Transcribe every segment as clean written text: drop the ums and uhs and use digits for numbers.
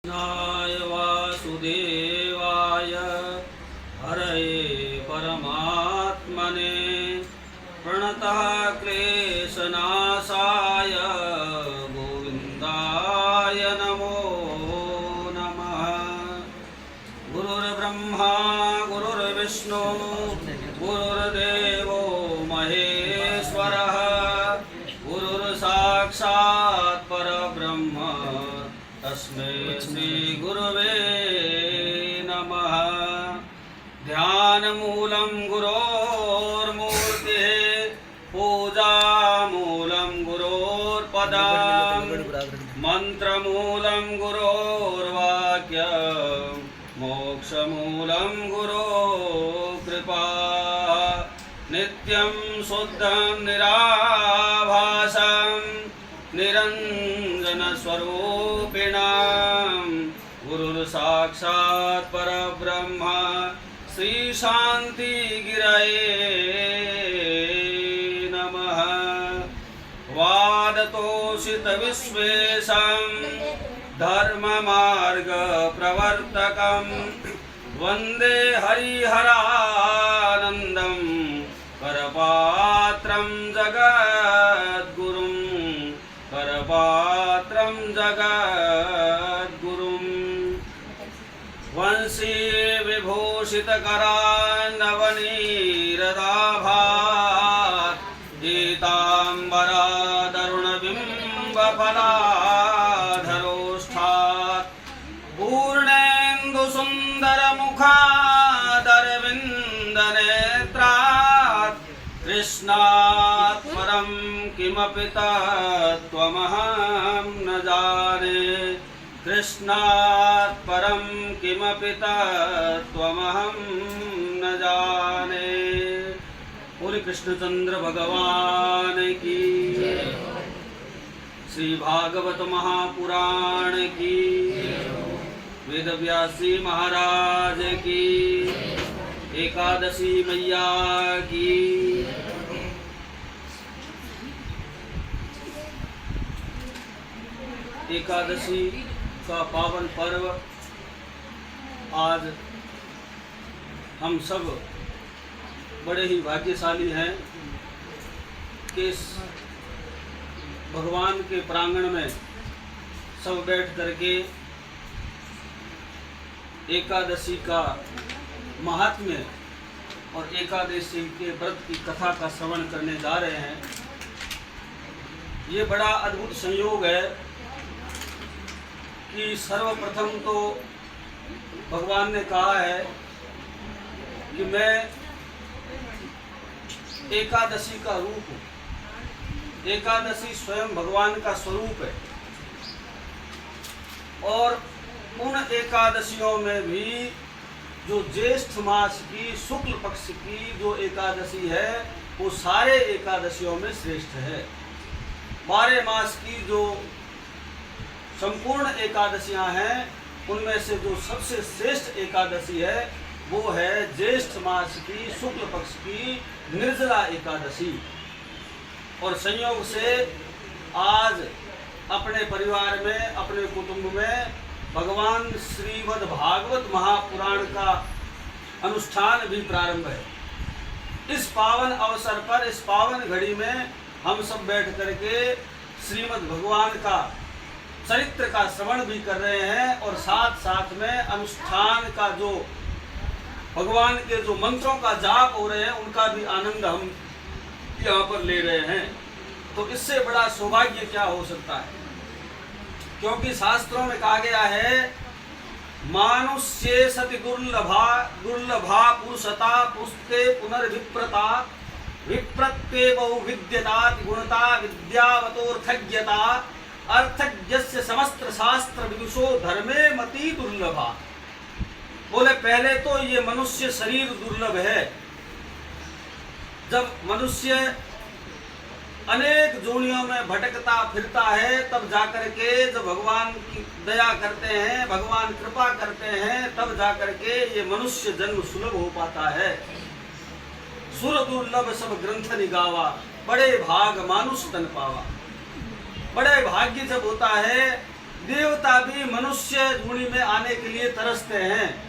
नाय वासुदेवाय हरये परमात्मने प्रणतः क्लेशनाशाय गोविन्दाय नमो नमः। गुरुर्ब्रह्मा गुरुर्विष्णु गुरुर्देवो महेश्वरः गुरुर्साक्षात् परब्रह्म तस्मै श्री गुरवे नमः। ध्यानमूलं गुरोर्मूर्तिः पूजामूलं गुरोर्पदम् मन्त्रमूलं गुरोर्वाक्यम् मोक्षमूलं गुरोर्कृपा। नित्यं शुद्धं निराभासं निरञ्जनस्वरूपिणां गुरुर्साक्षात् परब्रह्म श्री शान्तिगिरये नमः। वादतोषितविश्वेशं धर्ममार्गप्रवर्तकं वन्दे हरिहरानन्दं करपात्रं जगद्गुरुं करपात्रं जगद्गुरुं। वंशी विभूषितकरान्नवनीरदाभात् पीताम्बरादरुणबिम्बफलाधरोष्ठात् पूर्णेन्दुसुन्दरमुखादरविन्दनेत्रात् कृष्णात् परं किमपि तत्त्वमहं न जाने। कृष्णात् परं किमपि तत्त्वमहं न जाने। बोले कृष्णचंद्र भगवान की, श्री भागवत महापुराण की, वेदव्यासी महाराज की, एकादशी मैया की। एकादशी का पावन पर्व आज हम सब बड़े ही भाग्यशाली हैं कि इस भगवान के प्रांगण में सब बैठ करके एकादशी का महात्म्य और एकादशी के व्रत की कथा का श्रवण करने जा रहे हैं। ये बड़ा अद्भुत संयोग है कि सर्वप्रथम तो भगवान ने कहा है कि मैं एकादशी का रूप हूँ। एकादशी स्वयं भगवान का स्वरूप है और उन एकादशियों में भी जो ज्येष्ठ मास की शुक्ल पक्ष की जो एकादशी है वो सारे एकादशियों में श्रेष्ठ है। 12 मास की जो संपूर्ण एकादशियां हैं उनमें से जो सबसे श्रेष्ठ एकादशी है वो है ज्येष्ठ मास की शुक्ल पक्ष की निर्जला एकादशी। और संयोग से आज अपने परिवार में अपने कुटुंब में भगवान श्रीमद् भागवत महापुराण का अनुष्ठान भी प्रारंभ है। इस पावन अवसर पर इस पावन घड़ी में हम सब बैठ करके श्रीमद् भगवान का चरित्र का श्रवण भी कर रहे हैं और साथ साथ में अनुष्ठान का जो भगवान के जो मंत्रों का जाप हो रहे हैं उनका भी आनंद हम यहाँ पर ले रहे हैं। तो इससे बड़ा सौभाग्य क्या हो सकता है, क्योंकि शास्त्रों में कहा गया है मानुष्ये सति दुर्लभा पुरुषता पुस्ते पुनर्विप्रता विप्रत्ये बहुविद्यता गुणता विद्यावतोर्थज्ञता अर्थज्ञस्य समस्त शास्त्र विदुषो धर्मे मति दुर्लभा। बोले पहले तो ये मनुष्य शरीर दुर्लभ है। जब मनुष्य अनेक जोनियों में भटकता फिरता है तब जाकर के जब भगवान की दया करते हैं, भगवान कृपा करते हैं, तब जाकर के ये मनुष्य जन्म सुलभ हो पाता है। सुर दुर्लभ सब ग्रंथ निगावा, बड़े भाग मानुष तन पावा। बड़े भाग्य जब होता है देवता भी मनुष्य योनि में आने के लिए तरसते हैं।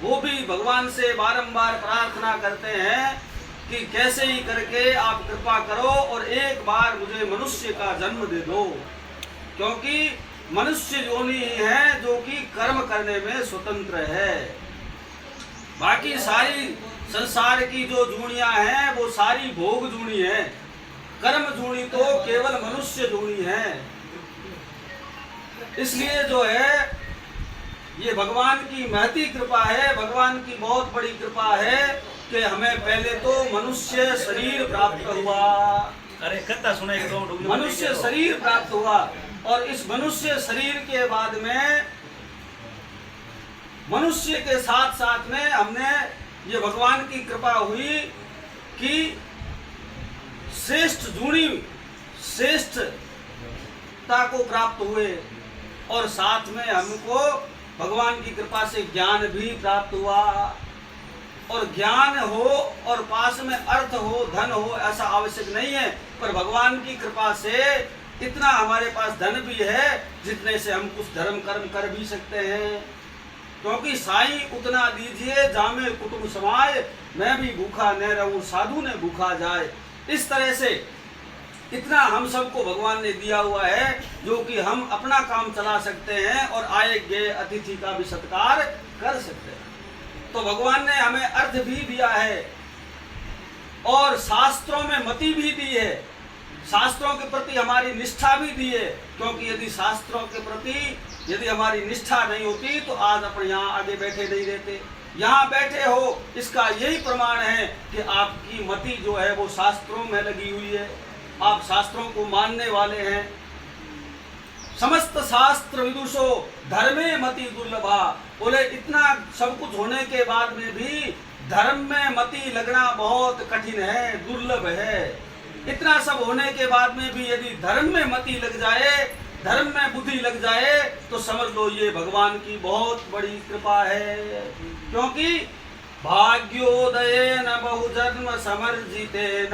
वो भी भगवान से बारंबार प्रार्थना करते हैं कि कैसे ही करके आप कृपा करो और एक बार मुझे मनुष्य का जन्म दे दो, क्योंकि मनुष्य योनि ही है जो कि कर्म करने में स्वतंत्र है। बाकी सारी संसार की जो जूनियां हैं वो सारी भोग जूनी है, कर्म जूनी तो केवल मनुष्य जूनी है। इसलिए जो है ये भगवान की महती कृपा है, भगवान की बहुत बड़ी कृपा है कि हमें पहले तो मनुष्य शरीर प्राप्त हुआ। अरे कथा सुनाई तो मनुष्य शरीर प्राप्त हुआ और इस मनुष्य शरीर के बाद में मनुष्य के साथ साथ में हमने ये भगवान की कृपा हुई कि श्रेष्ठ जूनी श्रेष्ठता को प्राप्त हुए और साथ में हमको भगवान की कृपा से ज्ञान भी प्राप्त हुआ। और ज्ञान हो और पास में अर्थ हो, धन हो, ऐसा आवश्यक नहीं है, पर भगवान की कृपा से इतना हमारे पास धन भी है जितने से हम कुछ धर्म कर्म कर भी सकते हैं। क्योंकि साईं उतना दीजिए जामे कुटुंब समाए, मैं भी भूखा न रहूं साधु ने भूखा जाए। इस तरह से इतना हम सबको भगवान ने दिया हुआ है जो कि हम अपना काम चला सकते हैं और आए गए अतिथि का भी सत्कार कर सकते हैं। तो भगवान ने हमें अर्थ भी दिया है और शास्त्रों में मति भी दी है, शास्त्रों के प्रति हमारी निष्ठा भी दी है। क्योंकि यदि शास्त्रों के प्रति यदि हमारी निष्ठा नहीं होती तो आज अपन यहाँ आगे बैठे नहीं रहते। यहाँ बैठे हो इसका यही प्रमाण है कि आपकी मति जो है वो शास्त्रों में लगी हुई है, आप शास्त्रों को मानने वाले हैं। समस्त शास्त्र विदुषो धर्मे मति दुर्लभा, बोले इतना सब कुछ होने के बाद में भी धर्म में मति लगना बहुत कठिन है, दुर्लभ है। इतना सब होने के बाद में भी यदि धर्म में मति लग जाए, धर्म में बुद्धि लग जाए तो समझ लो ये भगवान की बहुत बड़ी कृपा है। क्योंकि भाग्योदय न बहुजन्म समर्जितेन,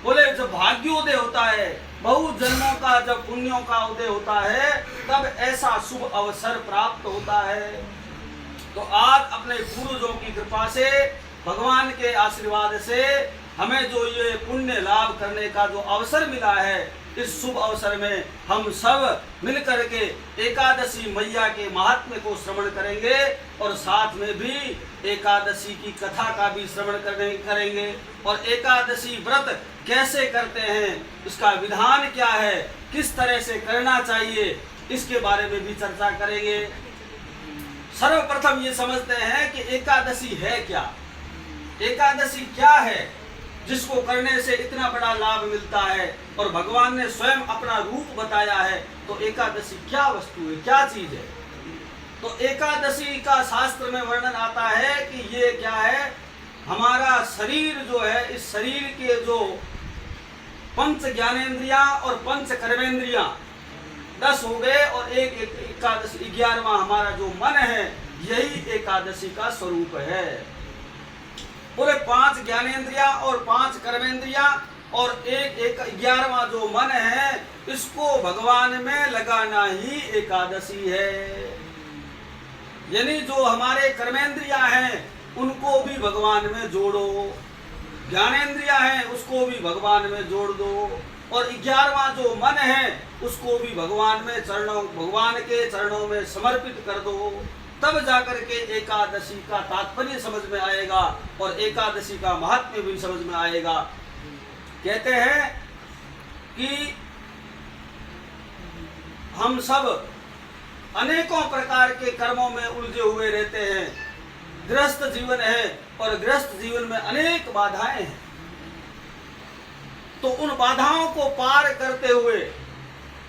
बोले जब भाग्योदय होता है, बहुत जन्मों का जब पुण्यों का उदय होता है तब ऐसा शुभ अवसर प्राप्त होता है। तो आज अपने पूर्वजों की कृपा से, भगवान के आशीर्वाद से हमें जो ये पुण्य लाभ करने का जो अवसर मिला है, इस शुभ अवसर में हम सब मिलकर के एकादशी मैया के महात्म्य को श्रवण करेंगे और साथ में भी एकादशी की कथा का भी श्रवण करेंगे। और एकादशी व्रत कैसे करते हैं, इसका विधान क्या है, किस तरह से करना चाहिए, इसके बारे में भी चर्चा करेंगे। सर्वप्रथम ये समझते हैं कि एकादशी है क्या, एकादशी क्या है जिसको करने से इतना बड़ा लाभ मिलता है और भगवान ने स्वयं अपना रूप बताया है। तो एकादशी क्या वस्तु है, क्या चीज है। तो एकादशी का शास्त्र में वर्णन आता है कि ये क्या है, हमारा शरीर जो है, इस शरीर के जो पंच ज्ञानेंद्रियां और पंच कर्मेंद्रियां 10 हो गए और एक एकादशी 11वां हमारा जो मन है, यही एकादशी का स्वरूप है। पूरे 5 ज्ञानेंद्रियां और 5 कर्मेंद्रियां और एक 11वां जो मन है, इसको भगवान में लगाना ही एकादशी है। यानी जो हमारे कर्मेंद्रियां हैं उनको भी भगवान में जोड़ो, ज्ञानेंद्रियां हैं उसको भी भगवान में जोड़ दो और 11वां जो मन है उसको भी भगवान के चरणों में समर्पित कर दो। तब जाकर के एकादशी का तात्पर्य समझ में आएगा और एकादशी का महात्म्य भी समझ में आएगा। कहते हैं कि हम सब अनेकों प्रकार के कर्मों में उलझे हुए रहते हैं, गृहस्थ जीवन है और गृहस्थ जीवन में अनेक बाधाएं हैं। तो उन बाधाओं को पार करते हुए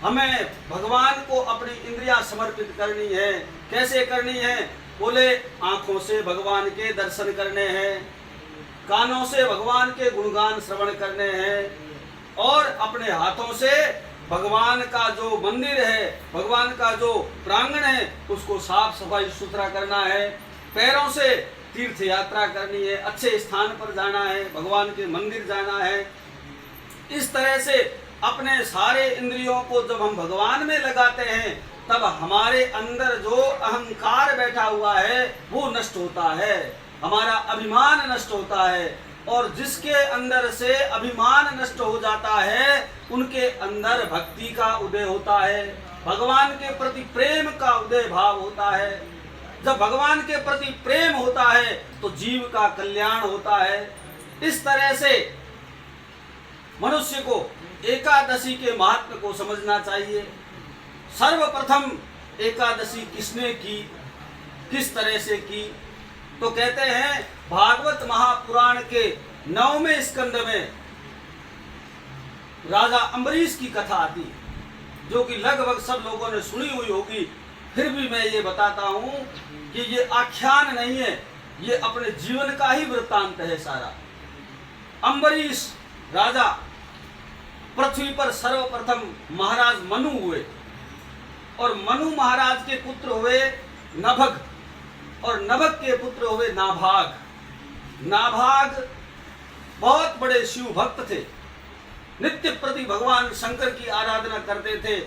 हमें भगवान को अपनी इंद्रियां समर्पित करनी है। कैसे करनी है, बोले आंखों से भगवान के दर्शन करने हैं, कानों से भगवान के गुणगान श्रवण करने हैं और अपने हाथों से भगवान का जो मंदिर है, भगवान का जो प्रांगण है, उसको साफ सफाई सुथरा करना है। पैरों से तीर्थ यात्रा करनी है, अच्छे स्थान पर जाना है, भगवान के मंदिर जाना है। इस तरह से अपने सारे इंद्रियों को जब हम भगवान में लगाते हैं तब हमारे अंदर जो अहंकार बैठा हुआ है वो नष्ट होता है, हमारा अभिमान नष्ट होता है। और जिसके अंदर से अभिमान नष्ट हो जाता है उनके अंदर भक्ति का उदय होता है, भगवान के प्रति प्रेम का उदय भाव होता है। जब भगवान के प्रति प्रेम होता है तो जीव का कल्याण होता है। इस तरह से मनुष्य को एकादशी के महत्व को समझना चाहिए। सर्वप्रथम एकादशी किसने की, किस तरह से की, तो कहते हैं भागवत महापुराण के 9वें स्कंद में राजा अम्बरीश की कथा आती है, जो कि लगभग सब लोगों ने सुनी हुई होगी। फिर भी मैं ये बताता हूं कि ये आख्यान नहीं है, ये अपने जीवन का ही वृत्तांत है सारा। अम्बरीश राजा पृथ्वी पर सर्वप्रथम महाराज मनु हुए और मनु महाराज के पुत्र हुए नभग और नभग के पुत्र हुए नाभाग। नाभाग बहुत बड़े शिव भक्त थे, नित्य प्रति भगवान शंकर की आराधना करते थे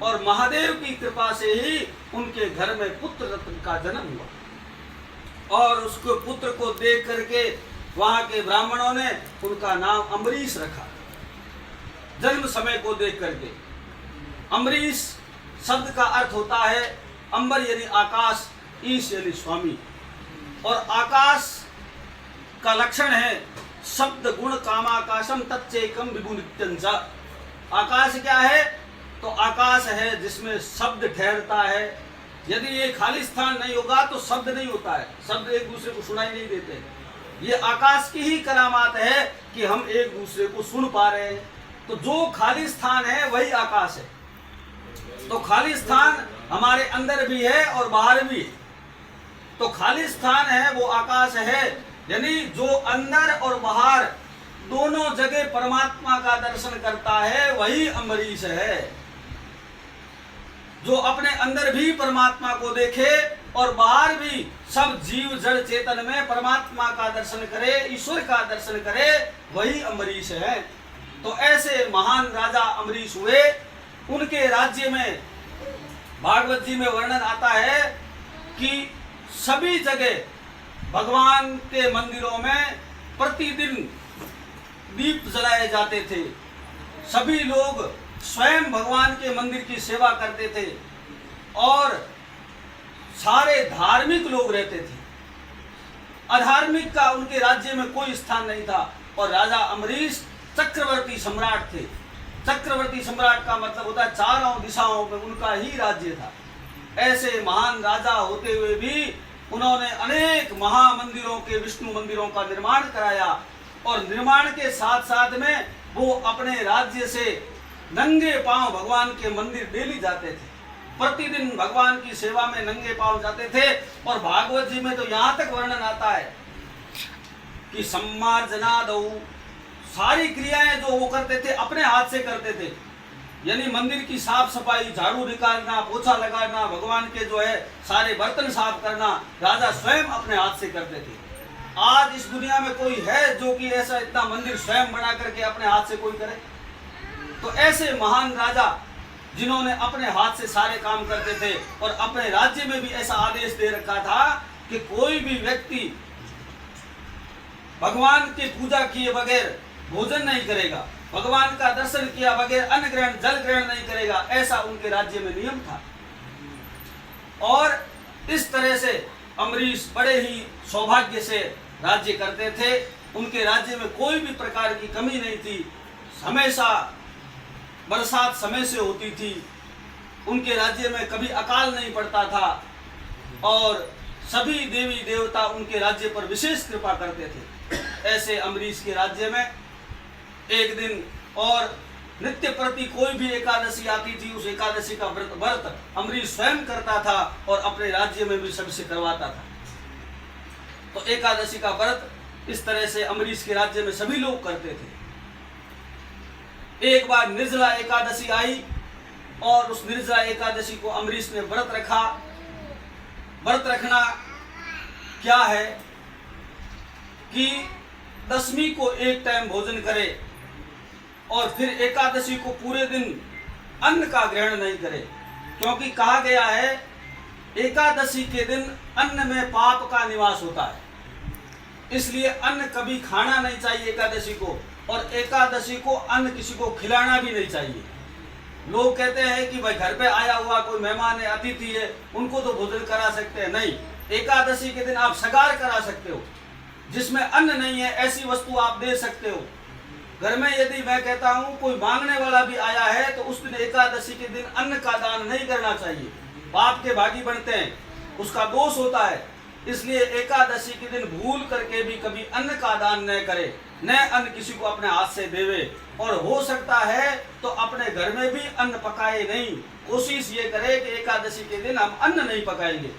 और महादेव की कृपा से ही उनके घर में पुत्र रत्न का जन्म हुआ। और उसको पुत्र को देख करके वहां के ब्राह्मणों ने उनका नाम अम्बरीश रखा, जन्म समय को देख करके। अम्बरीश शब्द का अर्थ होता है अंबर यानी आकाश, ईश यानी स्वामी। और आकाश का लक्षण है शब्द गुण कामाकाशम तच्चैकम विभु नित्यं च। आकाश क्या है, तो आकाश है जिसमें शब्द ठहरता है। यदि ये खाली स्थान नहीं होगा तो शब्द नहीं होता है, शब्द एक दूसरे को सुनाई नहीं देते। ये आकाश की ही करामात है कि हम एक दूसरे को सुन पा रहे हैं। तो जो खाली स्थान है वही आकाश है। तो खाली स्थान हमारे अंदर भी है और बाहर भी है। तो खाली स्थान है वो आकाश है, यानी जो अंदर और बाहर दोनों जगह परमात्मा का दर्शन करता है वही अम्बरीश है। जो अपने अंदर भी परमात्मा को देखे और बाहर भी सब जीव जड़ चेतन में परमात्मा का दर्शन करे, ईश्वर का दर्शन करे, वही अम्बरीश है। तो ऐसे महान राजा अम्बरीश हुए। उनके राज्य में भागवत जी में वर्णन आता है कि सभी जगह भगवान के मंदिरों में प्रतिदिन दीप जलाए जाते थे। सभी लोग स्वयं भगवान के मंदिर की सेवा करते थे और सारे धार्मिक लोग रहते थे। अधार्मिक का उनके राज्य में कोई स्थान नहीं था। और राजा अम्बरीश चक्रवर्ती सम्राट थे। चक्रवर्ती सम्राट का मतलब होता है चारों दिशाओं में उनका ही राज्य था। ऐसे महान राजा होते हुए भी उन्होंने अनेक महामंदिरों के, विष्णु मंदिरों का निर्माण कराया। और निर्माण के साथ साथ में वो अपने राज्य से नंगे पांव भगवान के मंदिर डेली जाते थे। प्रतिदिन भगवान की सेवा में नंगे पांव जाते थे। और भागवत जी में तो यहाँ तक वर्णन आता है कि सम्मार्जनादौ, सारी क्रियाएं जो वो करते थे अपने हाथ से करते थे। यानी मंदिर की साफ सफाई, झाड़ू निकालना, पोछा लगाना, भगवान के जो है सारे बर्तन साफ करना, राजा स्वयं अपने हाथ से करते थे। आज इस दुनिया में कोई है जो कि ऐसा इतना मंदिर स्वयं बना करके अपने हाथ से कोई करे? तो ऐसे महान राजा जिन्होंने अपने हाथ से सारे काम करते थे और अपने राज्य में भी ऐसा आदेश दे रखा था कि कोई भी व्यक्ति भगवान की पूजा किए बगैर भोजन नहीं करेगा, भगवान का दर्शन किया बगैर अन्न ग्रहण, जल ग्रहण नहीं करेगा, ऐसा उनके राज्य में नियम था। और इस तरह से अम्बरीश बड़े ही सौभाग्य से राज्य करते थे। उनके राज्य में कोई भी प्रकार की कमी नहीं थी, हमेशा बरसात समय से होती थी। उनके राज्य में कभी अकाल नहीं पड़ता था और सभी देवी देवता उनके राज्य पर विशेष कृपा करते थे। ऐसे अम्बरीश के राज्य में एक दिन और नित्य प्रति कोई भी एकादशी आती थी, उस एकादशी का व्रत अम्बरीश स्वयं करता था और अपने राज्य में भी सबसे करवाता था। तो एकादशी का व्रत इस तरह से अम्बरीश के राज्य में सभी लोग करते थे। एक बार निर्जला एकादशी आई और उस निर्जला एकादशी को अम्बरीश ने व्रत रखा। व्रत रखना क्या है कि दशमी को एक टाइम भोजन करे और फिर एकादशी को पूरे दिन अन्न का ग्रहण नहीं करे, क्योंकि कहा गया है एकादशी के दिन अन्न में पाप का निवास होता है, इसलिए अन्न कभी खाना नहीं चाहिए एकादशी को, और एकादशी को अन्न किसी को खिलाना भी नहीं चाहिए। लोग कहते हैं कि भाई घर पे आया हुआ कोई मेहमान है, अतिथि है, उनको तो भोजन करा सकते हैं। नहीं, एकादशी के दिन आप सगार करा सकते हो, जिसमें अन्न नहीं है ऐसी वस्तु आप दे सकते हो। घर में यदि मैं कहता हूँ कोई मांगने वाला भी आया है तो उस दिन एकादशी के दिन अन्न का दान नहीं करना चाहिए, पाप के भागी बनते हैं, उसका दोष होता है। इसलिए एकादशी के दिन भूल करके भी कभी अन्न का दान न करे, न अन्न किसी को अपने हाथ से देवे, और हो सकता है तो अपने घर में भी अन्न पकाए नहीं। कोशिश ये करे कि एकादशी के दिन हम अन्न नहीं पकाएंगे।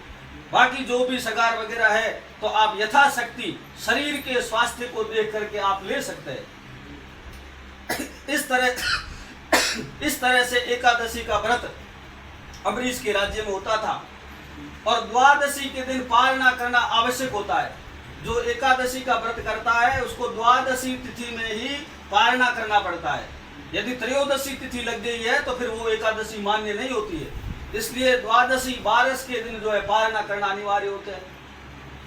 बाकी जो भी सगार वगैरह है तो आप यथाशक्ति शरीर के स्वास्थ्य को देख करके आप ले सकते हैं। इस तरह से एकादशी का व्रत अम्बरीश के राज्य में होता था, और द्वादशी के दिन पालना करना आवश्यक होता है। जो एकादशी का व्रत करता है उसको द्वादशी तिथि में ही पालना करना पड़ता है। यदि त्रयोदशी तिथि लग गई है तो फिर वो एकादशी मान्य नहीं होती है। इसलिए द्वादशी 12 के दिन जो है पालना करना अनिवार्य होता है।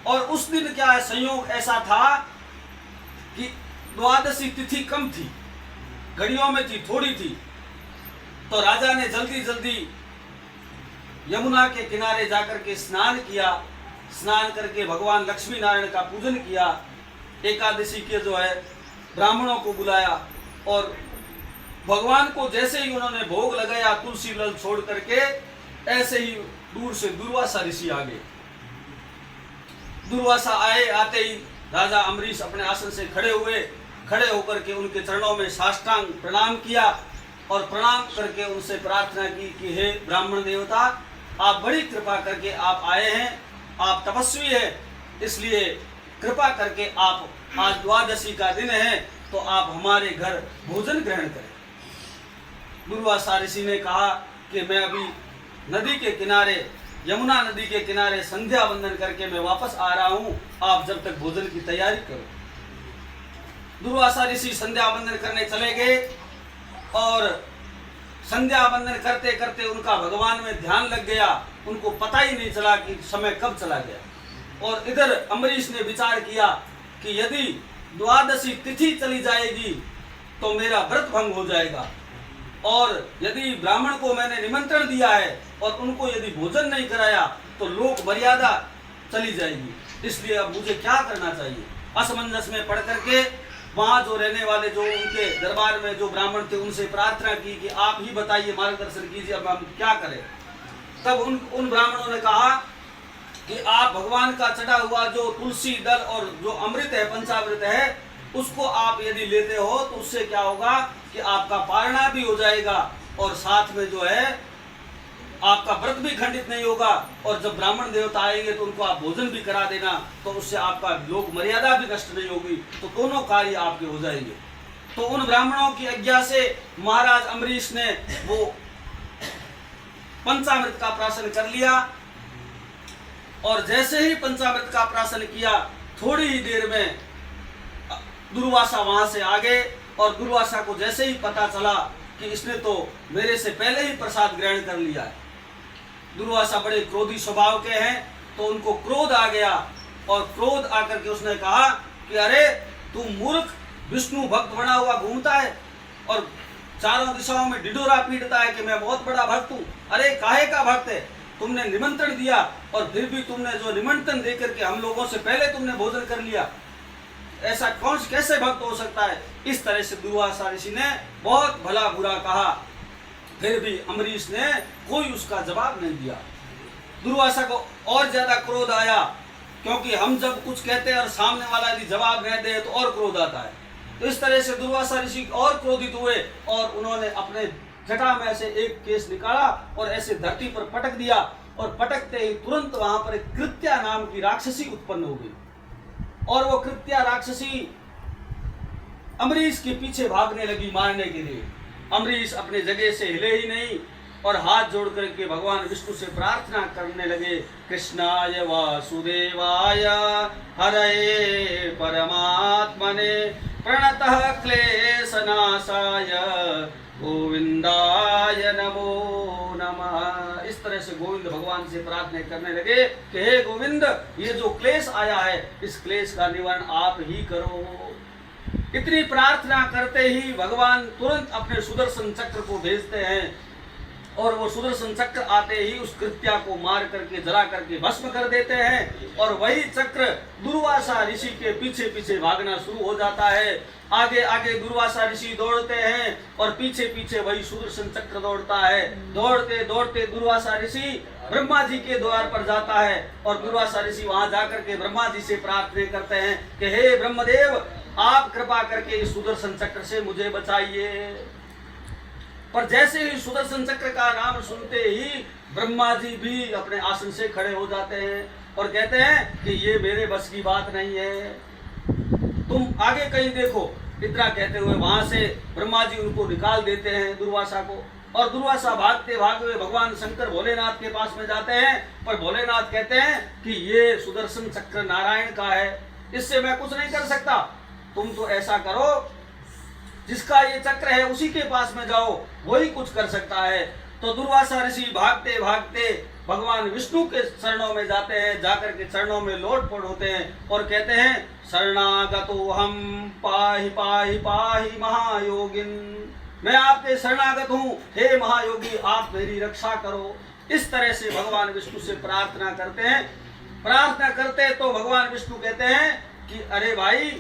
और उस दिन क्या है, संयोग ऐसा था कि द्वादशी तिथि कम थी, घड़ियों में थी, थोड़ी थी, तो राजा ने जल्दी जल्दी यमुना के किनारे जाकर के स्नान किया। स्नान करके भगवान लक्ष्मी नारायण का पूजन किया, एकादशी के जो है ब्राह्मणों को बुलाया, और भगवान को जैसे ही उन्होंने भोग लगाया तुलसी दल छोड़ करके, ऐसे ही दूर से दुर्वासा ऋषि आ गए। दुर्वासा आए, आते ही राजा अम्बरीश अपने आसन से खड़े हुए, खड़े होकर के उनके चरणों में साष्टांग प्रणाम किया, और प्रणाम करके उनसे प्रार्थना की कि हे ब्राह्मण देवता, आप बड़ी कृपा करके आप आए हैं, आप तपस्वी हैं, इसलिए कृपा करके आप, आज द्वादशी का दिन है तो आप हमारे घर भोजन ग्रहण करें। दुर्वासा ऋषि ने कहा कि मैं अभी नदी के किनारे, यमुना नदी के किनारे संध्या वंदन करके मैं वापस आ रहा हूँ, आप जब तक भोजन की तैयारी करो। दुर्वासा ऋषि संध्या वंदन करने चले गए, और संध्या वंदन करते करते उनका भगवान में ध्यान लग गया, उनको पता ही नहीं चला कि समय कब चला गया। और इधर अम्बरीश ने विचार किया कि यदि द्वादशी तिथि चली जाएगी तो मेरा व्रत भंग हो जाएगा, और यदि ब्राह्मण को मैंने निमंत्रण दिया है और उनको यदि भोजन नहीं कराया तो लोक मर्यादा चली जाएगी। इसलिए अब मुझे क्या करना चाहिए। असमंजस में पड़ करके वहाँ जो रहने वाले, जो उनके दरबार में जो ब्राह्मण थे, उनसे प्रार्थना की कि आप ही बताइए, मार्गदर्शन कीजिए, अब हम क्या करें। तब उन ब्राह्मणों ने कहा कि आप भगवान का चढ़ा हुआ जो तुलसी दल और जो अमृत है, पंचामृत है, उसको आप यदि लेते हो तो उससे क्या होगा कि आपका पालना भी हो जाएगा, और साथ में जो है आपका व्रत भी खंडित नहीं होगा, और जब ब्राह्मण देवता आएंगे तो उनको आप भोजन भी करा देना, तो उससे आपका लोक मर्यादा भी नष्ट नहीं होगी, तो दोनों कार्य आपके हो जाएंगे। तो उन ब्राह्मणों की आज्ञा से महाराज अम्बरीश ने वो पंचामृत का प्राशन कर लिया, और जैसे ही पंचामृत का प्राशन किया, थोड़ी ही देर में दुर्वासा वहां से आ गए, और दुर्वासा को जैसे ही पता चला कि इसने तो मेरे से पहले ही प्रसाद ग्रहण कर लिया है। दुर्वासा बड़े क्रोधी स्वभाव के हैं, तो उनको क्रोध आ गया, और क्रोध आकर के उसने कहा कि अरे तू मूर्ख, विष्णु भक्त बना हुआ घूमता है और चारों दिशाओं में ढिढोरा पीटता है कि मैं बहुत बड़ा भक्त हूँ। अरे काहे का भक्त है, तुमने निमंत्रण दिया और फिर भी तुमने जो निमंत्रण देकर के हम लोगों से पहले तुमने भोजन कर लिया, ऐसा कौन कैसे भक्त हो सकता है। इस तरह से दुर्वासा ऋषि ने बहुत भला बुरा कहा, फिर भी अम्बरीश ने कोई उसका जवाब नहीं दिया। दुर्वासा को और ज्यादा क्रोध आया, क्योंकि हम जब कुछ कहते हैं और सामने वाला यदि जवाब नहीं दे तो और क्रोध आता है। तो इस तरह से दुर्वासा ऋषि और क्रोधित हुए, और उन्होंने अपने जटा में से एक केस निकाला और ऐसे धरती पर पटक दिया, और पटकते ही तुरंत वहां पर एक कृत्या नाम की राक्षसी उत्पन्न हो गई, और वो कृत्या राक्षसी अम्बरीश के पीछे भागने लगी मारने के लिए। अम्बरीश अपने जगह से हिले ही नहीं, और हाथ जोड़ करके भगवान विष्णु से प्रार्थना करने लगे, कृष्णाय वासुदेवाय हरये परमात्मने प्रणतः क्लेशनाशाय गोविंदाय नमो नमः। इस तरह से गोविंद भगवान से प्रार्थना करने लगे कि हे गोविंद, ये जो क्लेश आया है इस क्लेश का निवारण आप ही करो। इतनी प्रार्थना करते ही भगवान तुरंत अपने सुदर्शन चक्र को भेजते हैं और वो सुदर्शन चक्र आते ही उस कृत्या को मार करके जला करके भस्म कर देते हैं और वही चक्र दुर्वासा ऋषि के पीछे पीछे भागना शुरू हो जाता है। आगे आगे दुर्वासा ऋषि दौड़ते हैं और पीछे पीछे वही सुदर्शन चक्र दौड़ता है। दौड़ते दौड़ते दुर्वासा ऋषि ब्रह्मा जी के द्वार पर जाता है और दुर्वासा ऋषि वहां जाकर के ब्रह्मा जी से प्रार्थना करते हैं कि हे ब्रह्मदेव, आप कृपा करके इस सुदर्शन चक्र से मुझे बचाइए। पर जैसे ही सुदर्शन चक्र का नाम सुनते ही ब्रह्मा जी भी अपने आसन से खड़े हो जाते हैं और कहते हैं कि ये मेरे बस की बात नहीं है, तुम आगे कहीं देखो। इतना कहते हुए वहां से ब्रह्मा जी उनको निकाल देते हैं दुर्वासा को और दुर्वासा भागते भागते भगवान शंकर भोलेनाथ के पास में जाते हैं। पर भोलेनाथ कहते हैं कि ये सुदर्शन चक्र नारायण का है, इससे मैं कुछ नहीं कर सकता। तुम तो ऐसा करो, जिसका ये चक्र है उसी के पास में जाओ, वही कुछ कर सकता है। तो दुर्वासा ऋषि भागते भागते भगवान विष्णु के चरणों में जाते हैं, जाकर के चरणों में लोटपोट होते हैं और कहते हैं शरणागतो हम पाहि पाहि पाहि महायोगिन, मैं आपके शरणागत हूँ, हे महायोगी आप मेरी रक्षा करो। इस तरह से भगवान विष्णु से प्रार्थना करते हैं। प्रार्थना करते तो भगवान विष्णु कहते हैं कि अरे भाई,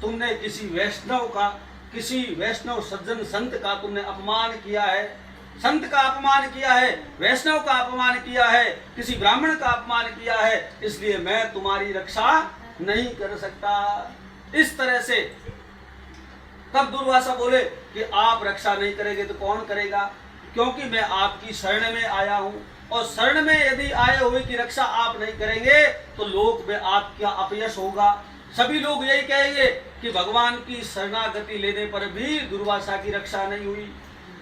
तुमने किसी वैष्णव का, किसी वैष्णव सज्जन संत का तुमने अपमान किया है, संत का अपमान किया है, वैष्णव का अपमान किया है, किसी ब्राह्मण का अपमान किया है, इसलिए मैं तुम्हारी रक्षा नहीं कर सकता। इस तरह से तब दुर्वासा बोले कि आप रक्षा नहीं करेंगे तो कौन करेगा, क्योंकि मैं आपकी शरण में आया हूं और शरण में यदि आए हुए की रक्षा आप नहीं करेंगे तो लोक में आपका अपयश होगा। सभी लोग यही कहेंगे कि भगवान की शरणागति लेने पर भी दुर्वासा की रक्षा नहीं हुई,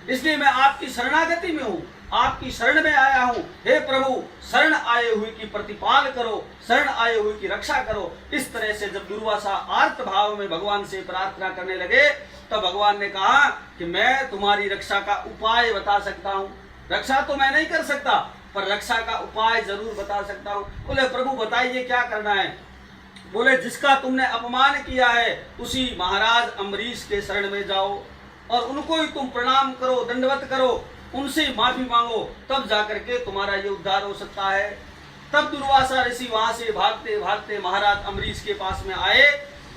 इसलिए मैं आपकी शरणागति में हूँ, आपकी शरण में आया हूँ। हे प्रभु, शरण आए हुए की प्रतिपाल करो, शरण आए हुए की रक्षा करो। इस तरह से जब दुर्वासा आर्त भाव में भगवान से प्रार्थना करने लगे तो भगवान ने कहा कि मैं तुम्हारी रक्षा का उपाय बता सकता हूँ। रक्षा तो मैं नहीं कर सकता, पर रक्षा का उपाय जरूर बता सकता हूँ। बोले प्रभु बताइए क्या करना है। बोले जिसका तुमने अपमान किया है उसी महाराज अम्बरीश के शरण में जाओ और उनको ही तुम प्रणाम करो, दंडवत करो, उनसे माफी मांगो, तब जाकर के तुम्हारा ये उद्धार हो सकता है। तब दुर्वासा ऋषि वहां से भागते भागते महाराज अम्बरीश के पास में आए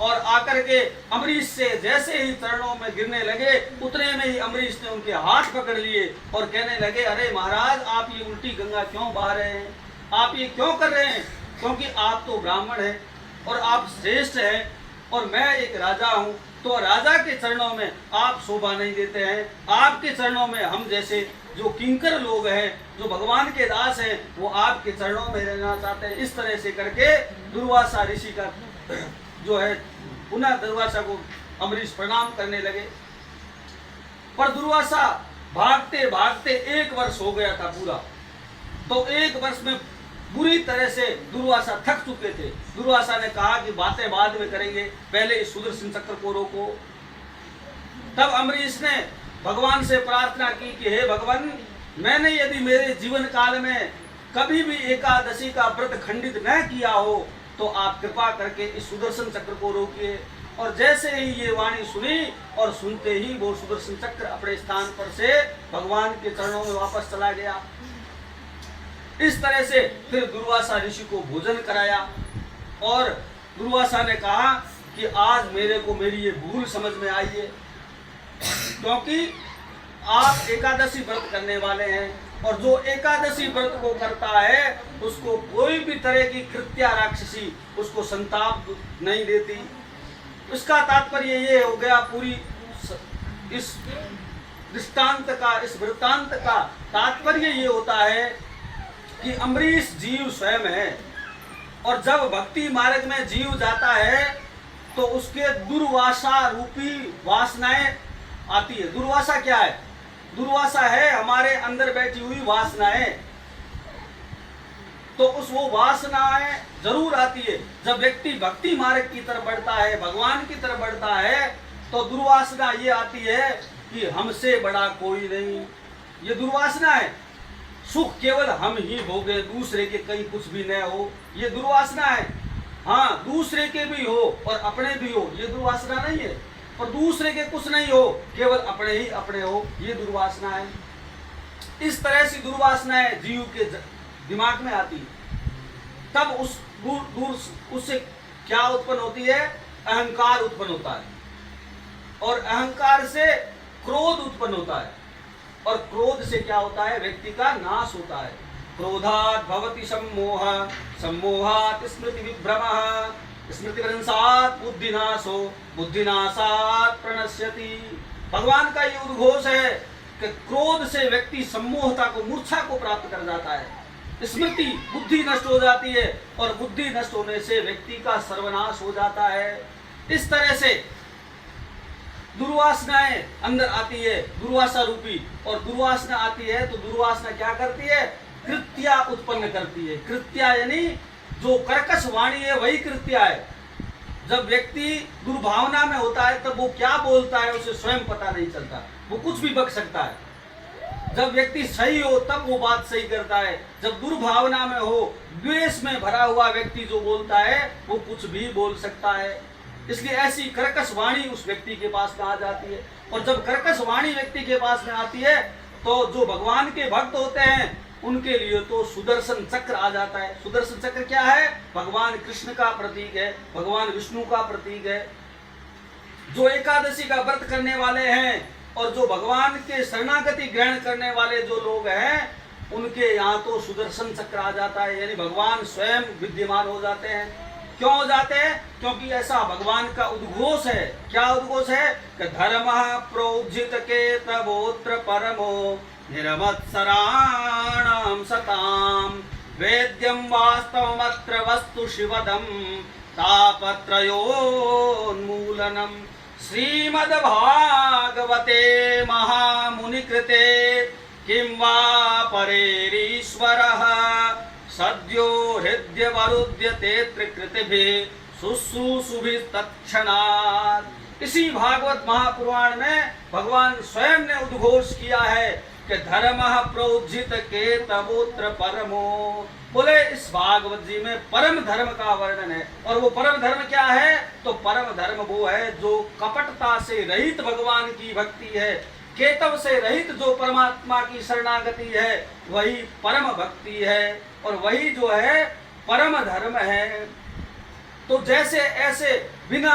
और आकर के अम्बरीश से जैसे ही चरणों में गिरने लगे उतने में ही अम्बरीश ने उनके हाथ पकड़ लिए और कहने लगे अरे महाराज, आप ये उल्टी गंगा क्यों बहा रहे हैं, आप ये क्यों कर रहे हैं, क्योंकि आप तो ब्राह्मण हैं और आप श्रेष्ठ हैं और मैं एक राजा हूँ, तो राजा के चरणों में आप शोभा नहीं देते हैं। आपके चरणों में हम जैसे जो किंकर लोग हैं, जो भगवान के दास हैं, वो आपके चरणों में रहना चाहते हैं। इस तरह से करके दुर्वासा ऋषि का जो है पुनः दुर्वासा को अम्बरीश प्रणाम करने लगे। पर दुर्वासा भागते भागते 1 वर्ष हो गया था पूरा, तो 1 वर्ष में बुरी तरह से दुर्वासा थक चुके थे। दुर्वासा ने कहा कि बातें बाद में करेंगे, पहले इस सुदर्शन चक्र को रोको। तब अम्बरीश ने भगवान से प्रार्थना की कि हे भगवान, मैंने यदि मेरे जीवन काल में कभी भी एकादशी का व्रत खंडित न किया हो तो आप कृपा करके इस सुदर्शन चक्र को रोकिए। और जैसे ही ये वाणी सुनी और सुनते ही वो सुदर्शन चक्र अपने स्थान पर से भगवान के चरणों में वापस चला गया। इस तरह से फिर दुर्वासा ऋषि को भोजन कराया और दुर्वासा ने कहा कि आज मेरे को मेरी ये भूल समझ में आई है, क्योंकि आप एकादशी व्रत करने वाले हैं और जो एकादशी व्रत को करता है उसको कोई भी तरह की कृत्या राक्षसी उसको संताप नहीं देती। इसका तात्पर्य ये हो गया, पूरी इस दृष्टांत का, इस वृत्तांत का तात्पर्य ये होता है कि अम्बरीश जीव स्वयं है और जब भक्ति मार्ग में जीव जाता है तो उसके दुर्वासा रूपी वासनाएं आती है। दुर्वासा क्या है? दुर्वासा है हमारे अंदर बैठी हुई वासनाएं। तो उस वो वासनाएं जरूर आती है। जब व्यक्ति भक्ति मार्ग की तरफ बढ़ता है, भगवान की तरफ बढ़ता है, तो दुर्वासना ये आती है कि हमसे बड़ा कोई नहीं, ये दुर्वासना है। सुख केवल हम ही भोगे, दूसरे के कहीं कुछ भी न हो, ये दुर्वासना है। हाँ, दूसरे के भी हो और अपने भी हो, ये दुर्वासना नहीं है। और दूसरे के कुछ नहीं हो, केवल अपने ही अपने हो, ये दुर्वासना है। इस तरह से दुर्वासनाएं जीव के दिमाग में आती है। तब उस उससे क्या उत्पन्न होती है? अहंकार उत्पन्न होता है, और अहंकार से क्रोध उत्पन्न होता है, और क्रोध से क्या होता है? व्यक्ति का नाश होता है। क्रोधात् भवति सम्मोह, सम्मोहात् स्मृति विभ्रमः, स्मृतिभ्रंशात् बुद्धिनाशो, बुद्धिनाशात् प्रणश्यति। भगवान का ये उद्घोष है कि क्रोध से व्यक्ति सम्मोहता को, मूर्छा को प्राप्त कर जाता है, स्मृति बुद्धि नष्ट हो जाती है, और बुद्धि नष्ट होने से व्यक्ति का सर्वनाश हो जाता है। इस तरह से दुर्वासनाएं अंदर आती है, दुर्वासा रूपी, और दुर्वासना आती है तो दुर्वासना क्या करती है? कृत्या उत्पन्न करती है। कृत्या यानी जो कर्कश वाणी है वही कृत्या है। जब व्यक्ति दुर्भावना में होता है तब वो क्या बोलता है उसे स्वयं पता नहीं चलता, वो कुछ भी बक सकता है। जब व्यक्ति सही हो तब वो बात सही करता है। जब दुर्भावना में हो, द्वेष में भरा हुआ व्यक्ति जो बोलता है वो कुछ भी बोल सकता है। इसलिए ऐसी कर्कश वाणी उस व्यक्ति के पास में आ जाती है। और जब कर्कश वाणी व्यक्ति के पास में आती है तो जो भगवान के भक्त होते हैं उनके लिए तो सुदर्शन चक्र आ जाता है। सुदर्शन चक्र क्या है? भगवान कृष्ण का प्रतीक है, भगवान विष्णु का प्रतीक है। जो एकादशी का व्रत करने वाले हैं और जो भगवान के शरणागति ग्रहण करने वाले जो लोग हैं उनके यहाँ तो सुदर्शन चक्र आ जाता है, यानी भगवान स्वयं विद्यमान हो जाते हैं। क्यों हो जाते हैं? क्योंकि ऐसा भगवान का उद्घोष है। क्या उद्घोष है? कि धर्मः प्रोज्झित के तबोत्र परमो निरवत्सराणां सतां वेद्यं वास्तवमत्र वस्तु शिवदं तापत्रयोन्मूलनम् श्रीमद्भागवते महामुनिकृते किं वा परेरीश्वरः सद्यो हृद्यवरुध्यते त्रिकृतिभिः शुश्रूषुभिः तत्क्षणात्। इसी भागवत महापुराण में भगवान स्वयं ने उद्घोष किया है कि धर्मः प्रोज्झित के तबोत्र परमो। बोले इस भागवत जी में परम धर्म का वर्णन है। और वो परम धर्म क्या है? तो परम धर्म वो है जो कपटता से रहित भगवान की भक्ति है, केतव से रहित जो परमात्मा की शरणागति है, वही परम भक्ति है और वही जो है परम धर्म है। तो जैसे ऐसे बिना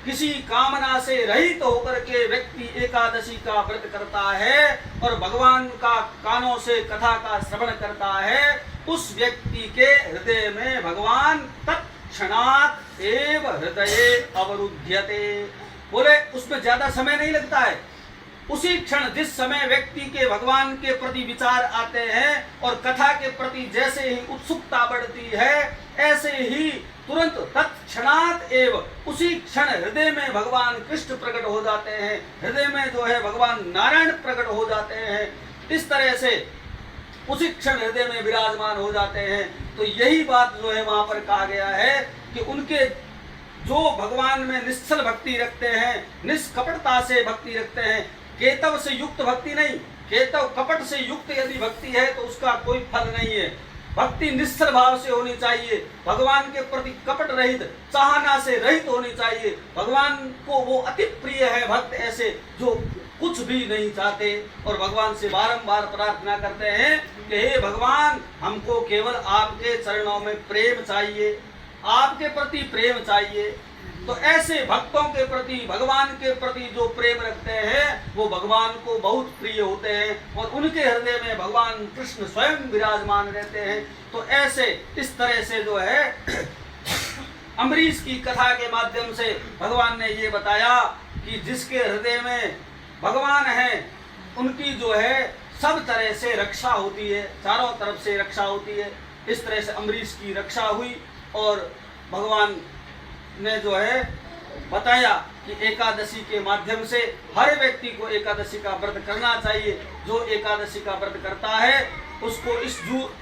किसी कामना से रहित होकर के व्यक्ति एकादशी का व्रत करता है और भगवान का कानों से कथा का श्रवण करता है, उस व्यक्ति के हृदय में भगवान तत्क्षणात् एव हृदये अवरुध्यते। बोले उसमें ज्यादा समय नहीं लगता है। उसी क्षण जिस समय व्यक्ति के भगवान के प्रति विचार आते हैं और कथा के प्रति जैसे ही उत्सुकता बढ़ती है, ऐसे ही तुरंत तत्क्षणात् एव उसी क्षण हृदय में भगवान कृष्ण प्रकट हो जाते हैं, हृदय में जो है भगवान नारायण प्रकट हो जाते हैं। इस तरह से उसी क्षण हृदय में विराजमान हो जाते हैं। तो यही बात जो है वहां पर कहा गया है कि उनके जो भगवान में निश्चल भक्ति रखते हैं, निष्कपटता से भक्ति रखते हैं, केतव से युक्त भक्ति नहीं, केतव कपट से युक्त यदि भक्ति है तो उसका कोई फल नहीं है। भक्ति निश्चल भाव से होनी चाहिए, भगवान के प्रति कपट रहित, चाहना से रहित होनी चाहिए। भगवान को वो अति प्रिय है भक्त ऐसे जो कुछ भी नहीं चाहते और भगवान से बारंबार प्रार्थना करते हैं कि हे भगवान, हमको केवल आपके चरणों में प्रेम चाहिए, आपके प्रति प्रेम चाहिए। तो ऐसे भक्तों के प्रति, भगवान के प्रति जो प्रेम रखते हैं वो भगवान को बहुत प्रिय होते हैं और उनके हृदय में भगवान कृष्ण स्वयं विराजमान रहते हैं। तो ऐसे इस तरह से जो है अम्बरीश की कथा के माध्यम से भगवान ने ये बताया कि जिसके हृदय में भगवान है उनकी जो है सब तरह से रक्षा होती है, चारों तरफ से रक्षा होती है। इस तरह से अम्बरीश की रक्षा हुई और भगवान ने जो है बताया कि एकादशी के माध्यम से हर व्यक्ति को एकादशी का व्रत करना चाहिए। जो एकादशी का व्रत करता है उसको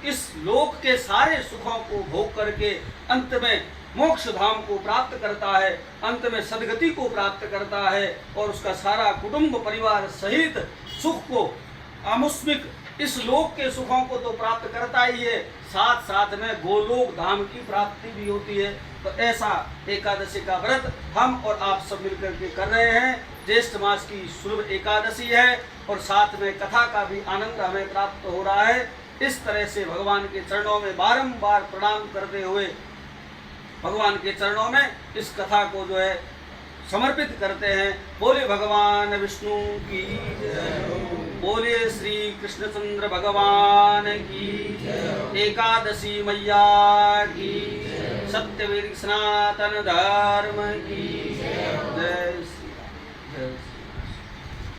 इस लोक के सारे सुखों को भोग करके अंत में मोक्ष धाम को प्राप्त करता है, अंत में सदगति को प्राप्त करता है और उसका सारा कुटुंब परिवार सहित सुख को आमुष्मिक इस लोक के सुखों को तो प्राप्त करता ही है, साथ साथ में गोलोक धाम की प्राप्ति भी होती है। तो ऐसा एकादशी का व्रत हम और आप सब मिलकर के कर रहे हैं। ज्येष्ठ मास की सुलभ एकादशी है और साथ में कथा का भी आनंद हमें प्राप्त हो रहा है। इस तरह से भगवान के चरणों में बारंबार प्रणाम करते हुए भगवान के चरणों में इस कथा को जो है समर्पित करते हैं। बोले भगवान विष्णु की जय, बोले श्री कृष्णचंद्र भगवान की एकादशी मैया की, सत्यवेद सनातन धर्म की जय।